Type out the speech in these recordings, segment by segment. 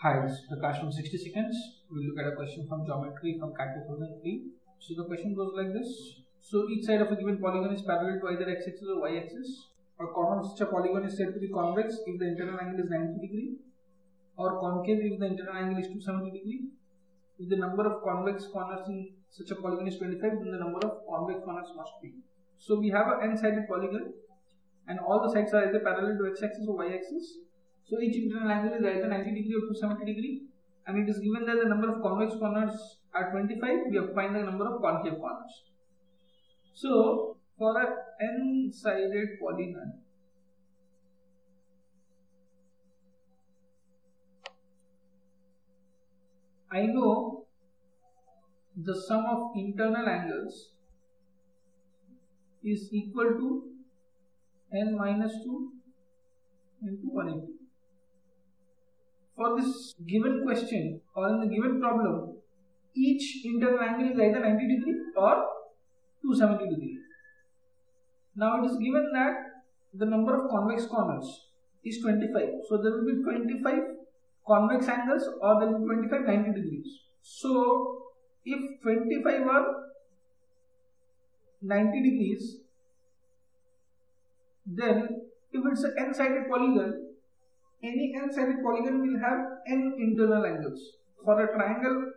Hi, this is Prakash from 60 seconds. We'll look at a question from geometry from CAT 2003. So the question goes like this. So each side of a given polygon is parallel to either x-axis or y-axis. A corner of such a polygon is said to be convex if the internal angle is 90 degree, or concave if the internal angle is 270 degree. If the number of convex corners in such a polygon is 25, then the number of convex corners must be. So we have an n-sided polygon and all the sides are either parallel to x-axis or y-axis. So each internal angle is either 90 degree or 270 degree, and it is given that the number of convex corners are 25. We have to find the number of concave corners. So for an n-sided polygon, I know the sum of internal angles is equal to n minus 2 into 180. For this given question or in the given problem, each internal angle is either 90 degree or 270 degree. Now it is given that the number of convex corners is 25. So there will be 25 convex angles or there will be 25 90 degrees. So if 25 are 90 degrees, then if it's an n-sided polygon, any n-sided polygon will have n internal angles. For a triangle,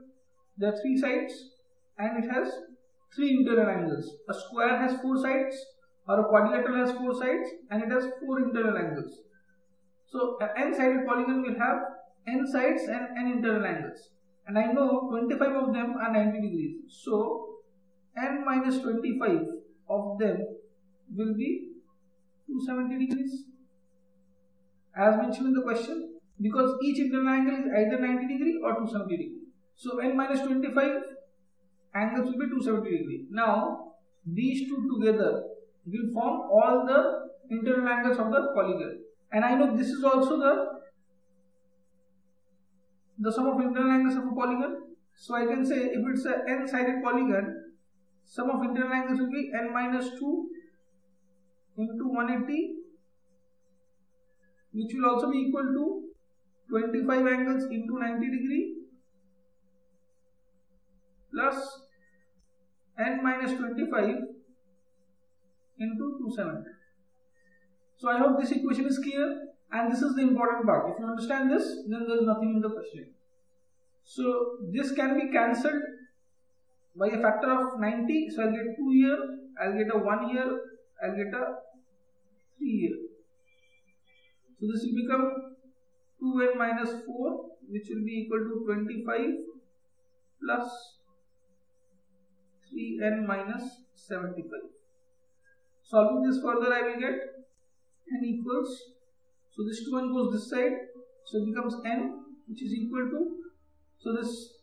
there are 3 sides and it has 3 internal angles. A square has 4 sides, or a quadrilateral has 4 sides and it has 4 internal angles. So an n-sided polygon will have n sides and n internal angles. And I know 25 of them are 90 degrees. So n minus 25 of them will be 270 degrees. As mentioned in the question, because each internal angle is either 90 degree or 270 degree. So n minus 25 angles will be 270 degree. Now these two together will form all the internal angles of the polygon. And I know this is also the sum of internal angles of a polygon. So I can say if it's an n-sided polygon, sum of internal angles will be n minus 2 into 180, which will also be equal to 25 angles into 90 degree plus n minus 25 into 270. So I hope this equation is clear, and this is the important part. If you understand this, then there is nothing in the question. So this can be cancelled by a factor of 90. So I'll get 2 here, I'll get a 1 here, I'll get a 3 here. So this will become 2n minus 4, which will be equal to 25 plus 3n minus 75. Solving this further, I will get n equals, so this 2n goes this side, so it becomes n, which is equal to, so this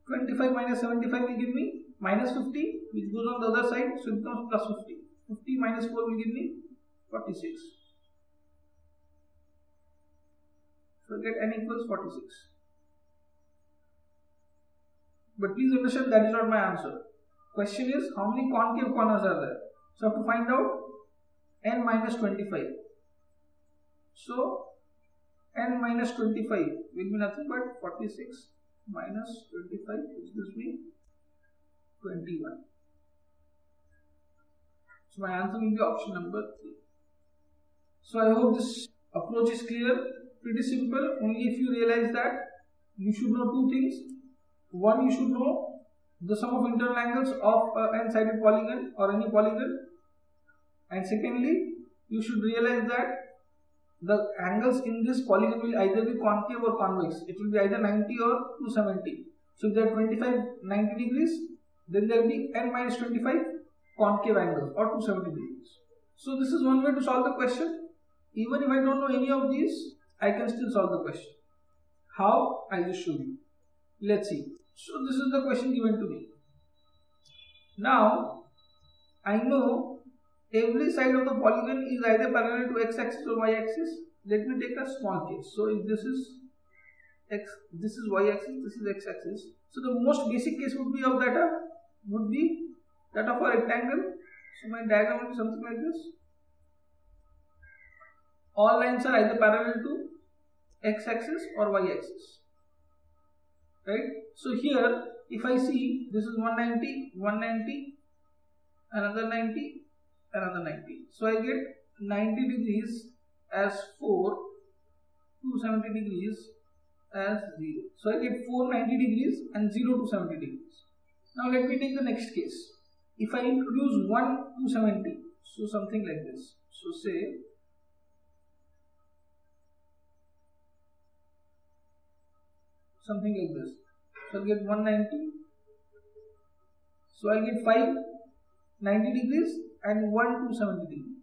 25 minus 75 will give me minus 50, which goes on the other side, so it becomes plus 50. 50 minus 4 will give me 46. So get n equals 46. But please understand that is not my answer. Question is how many concave corners are there. So I have to find out n minus 25. So n minus 25 will be nothing but 46 minus 25, which gives me 21. So my answer will be option number 3. So I hope this approach is clear. Pretty simple. Only if you realize that you should know 2 things. One, you should know the sum of internal angles of an n-sided polygon or any polygon. And secondly, you should realize that the angles in this polygon will either be concave or convex. It will be either 90 or 270. So if there are 25 90 degrees, then there will be n minus 25 concave angles or 270 degrees. So this is one way to solve the question. Even if I don't know any of these, I can still solve the question. How? I will show you. Let's see. So this is the question given to me. Now I know every side of the polygon is either parallel to x-axis or y-axis. Let me take a small case. So if this is x, this is y-axis, this is x-axis. So the most basic case would be of that of a rectangle. So my diagram will be something like this. All lines are either parallel to x-axis or y-axis. right? So here if I see, this is 190, 190, another 90, another 90. So I get 90 degrees as 4, 270 degrees as 0. So I get 490 degrees and 0 to 70 degrees. Now let me take the next case. If I introduce 1 270, so something like this. So say something like this. So I'll get 190. So I'll get 5 90 degrees and 1 270 degrees.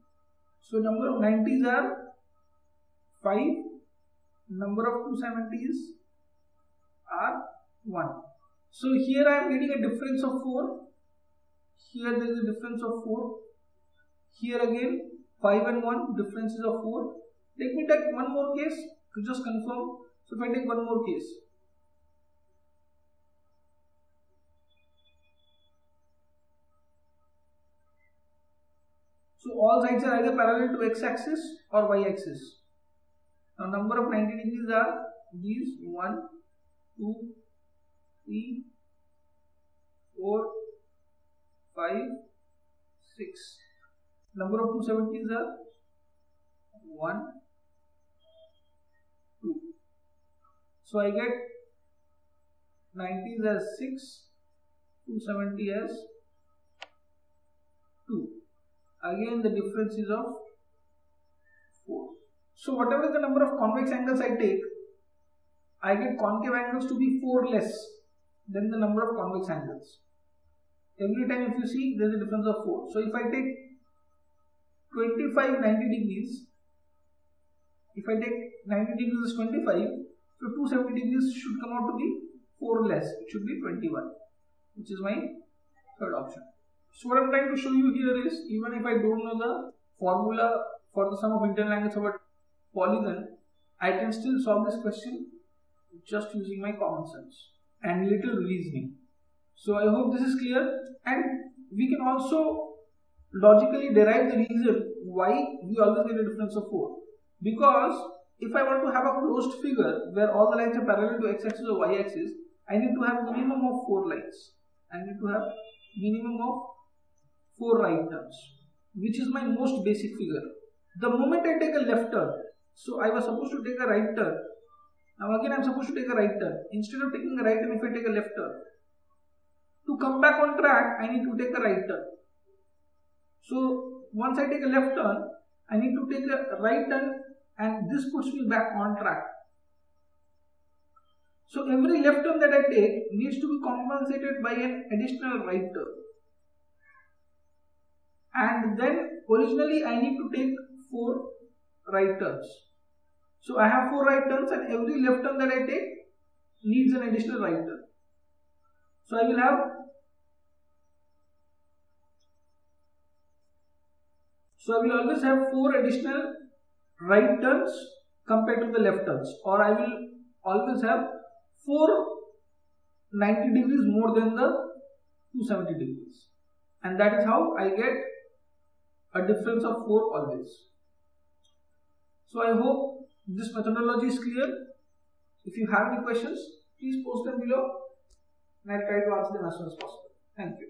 So number of 90s are 5. Number of 270s are 1. So here I am getting a difference of 4. Here there is a difference of 4. Here again 5 and 1 differences of 4. Let me take one more case to just confirm. So if I take one more case. So all sides are either parallel to x-axis or y-axis. Now number of 90 degrees are these 1, 2, 3, 4, 5, 6. Number of 270s are 1, 2. So I get 90s as 6, 270 as 2. Again the difference is of 4. So whatever the number of convex angles I take, I get concave angles to be 4 less than the number of convex angles. Every time if you see, there is a difference of 4. So if I take 25 90 degrees, if I take 90 degrees as 25, so 270 degrees should come out to be 4 less. It should be 21, which is my third option. So what I am trying to show you here is, even if I don't know the formula for the sum of internal angles of a polygon, I can still solve this question just using my common sense and little reasoning. So I hope this is clear, and we can also logically derive the reason why we always get a difference of 4. Because if I want to have a closed figure where all the lines are parallel to x-axis or y-axis, I need to have minimum of 4 lines. I need to have minimum of 4 right turns, which is my most basic figure. The moment I take a left turn, so I was supposed to take a right turn. Now again I am supposed to take a right turn. Instead of taking a right turn, if I take a left turn, to come back on track, I need to take a right turn. So once I take a left turn, I need to take a right turn, and this puts me back on track. So every left turn that I take needs to be compensated by an additional right turn. And then originally I need to take 4 right turns. So I have 4 right turns, and every left turn that I take needs an additional right turn. So I will always have 4 additional right turns compared to the left turns, or I will always have 4 90 degrees more than the 270 degrees, and that is how I get a difference of 4 always. So I hope this methodology is clear. If you have any questions, please post them below and I'll try to answer them as soon as possible. Thank you.